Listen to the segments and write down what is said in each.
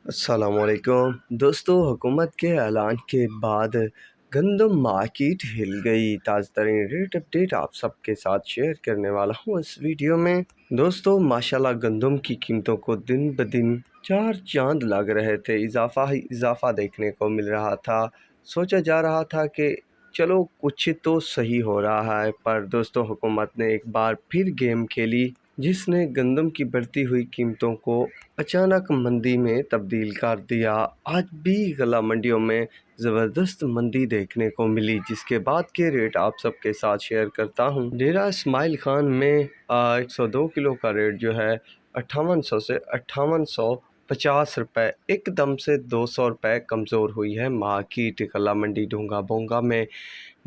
السلام علیکم دوستو، حکومت کے اعلان کے بعد گندم مارکیٹ ہل گئی۔ تازہ ترین ریٹ اپڈیٹ آپ سب کے ساتھ شیئر کرنے والا ہوں اس ویڈیو میں۔ دوستو ماشاءاللہ گندم کی قیمتوں کو دن بدن چار چاند لگ رہے تھے، اضافہ ہی اضافہ دیکھنے کو مل رہا تھا۔ سوچا جا رہا تھا کہ چلو کچھ تو صحیح ہو رہا ہے، پر دوستو حکومت نے ایک بار پھر گیم کھیلی، جس نے گندم کی بڑھتی ہوئی قیمتوں کو اچانک مندی میں تبدیل کر دیا۔ آج بھی غلہ منڈیوں میں زبردست مندی دیکھنے کو ملی، جس کے بعد کے ریٹ آپ سب کے ساتھ شیئر کرتا ہوں۔ ڈیرہ اسماعیل خان میں 102 کلو کا ریٹ جو ہے 5800 سے 5850 روپے، ایک دم سے 200 روپے کمزور ہوئی ہے مارکیٹ۔ غلہ منڈی ڈونگا بونگا میں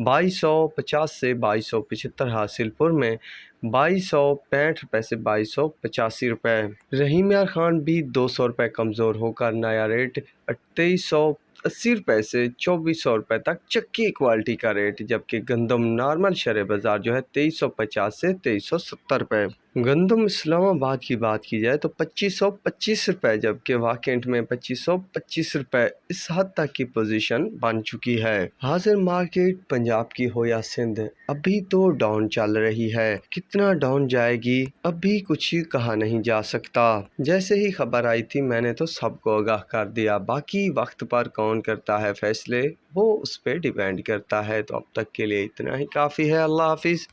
2250 سے 2275، حاصل پور میں 2265 روپے سے 2285 روپے۔ رحیم یار خان بھی 200 روپے کمزور ہو کر نیا ریٹ 2380 روپے سے 2400 روپے تک چکی کوالٹی کا ریٹ، جبکہ گندم نارمل شرح بازار جو ہے 2350 سے 2370 روپے۔ گندم اسلام آباد کی بات کی جائے تو 2525 روپے، جبکہ واکنٹ میں 2525 روپے، اس حد تک کی پوزیشن بن چکی ہے۔ حاضر مارکیٹ پنجاب کی ہو یا سندھ، ابھی تو ڈاؤن چل رہی ہے۔ کتنا ڈاؤن جائے گی ابھی کچھ کہا نہیں جا سکتا۔ جیسے ہی خبر آئی تھی میں نے تو سب کو آگاہ کر دیا، باقی وقت پر کون کرتا ہے فیصلے وہ اس پہ ڈیپینڈ کرتا ہے۔ تو اب تک کے لیے اتنا ہی کافی ہے۔ اللہ حافظ۔